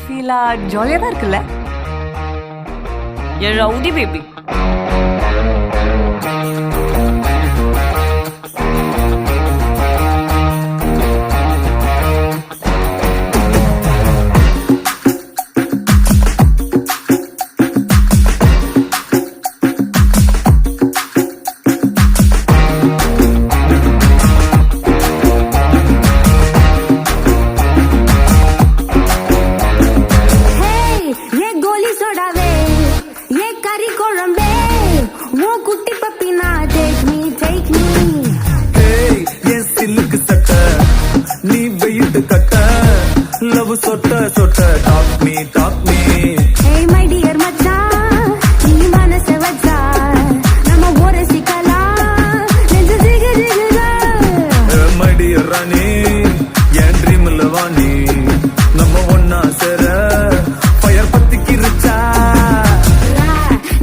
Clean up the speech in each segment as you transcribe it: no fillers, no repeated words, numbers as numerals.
ஃபீலா ஜாலியா தான் இருக்குல்ல? ஏ ரவுடி பேபி. நீ வெயிட் கட்ட லவ் சொட்ட சொட்ட talk me hey my dear மச்சான் நீ மனச வச்சா நம்ம ஒரு சிக்கலா நெஞ்சு ஜிகு ஜிகுதா my dear ராணி என் ட்ரீம்ல வாணி நம்ம ஒண்ணா சேர ஃபயர் பத்திக்கிருச்சா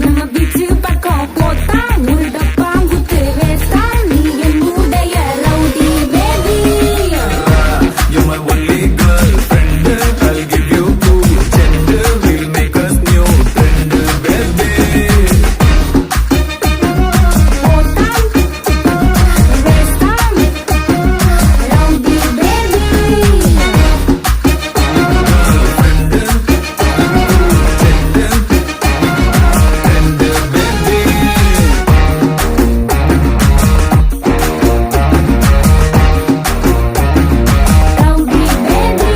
நம்ம பீச் பக்கம் போட்டா முள்ட பாங்குத்து வேஸ்டா நீ என் உடைய rowdy baby. You're my only girlfriend. I'll give you cool gender. We'll make us new trend, baby. Potam, Vestam, rowdy baby. Girlfriend, gender, trend, baby. Rowdy baby.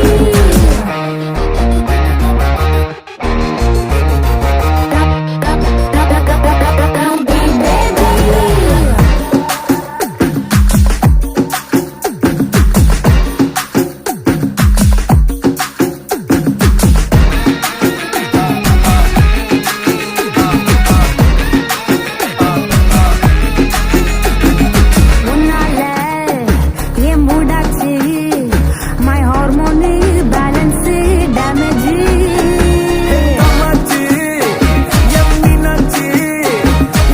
உன்னால ஏன் மூடாச்சு my hormone balance damage. Kamakshi, என் மீனாட்சி,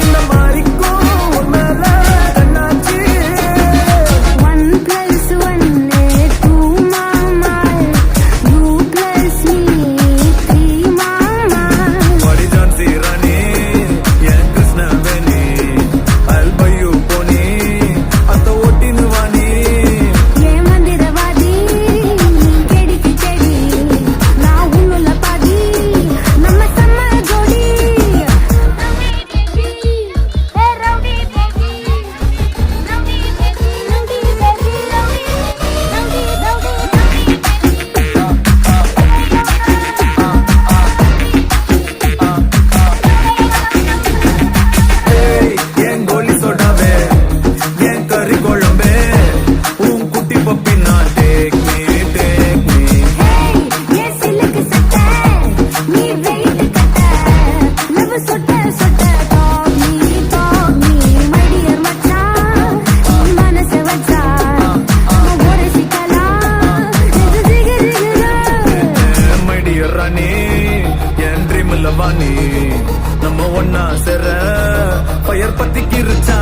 இந்த மாறிக்கும் உன் மேல கண்ணாச்சி. 1 + 1 2 mama, you plus me 3 mama. வாடி ஜான்சி ராணி, என் Krishnaveni. I'll buy you pony, அத்த ஓட்டின்னு வாணி. ஏ மந்திரவாதி கெடிக்கு செடி நான் உன்னுள்ள பாதி நம்ம சம்ம ஜோடி. Rowdy baby rowdy baby rowdy baby rowdy ஏய், என் கோலி சோடாவே, என் கறி குழம்பே, உன் குட்டி பப்பி நான் take me. ஹேய் ஏ சிலுக்கு சட்டை நீ வெயிட் கட்ட லவ் சொட்ட சொட்ட டாக் மீ மை டியர் மச்சான் நீ மனச வச்சா நம்ம ஒரு சிக்கலா நெஞ்சு ஜிகு ஜிகுதா. My dear ராணி, என் ட்ரீம்ல வாணி நம்ம ஒன்னா சேர ஃபயர் பத்திக்கிருச்சா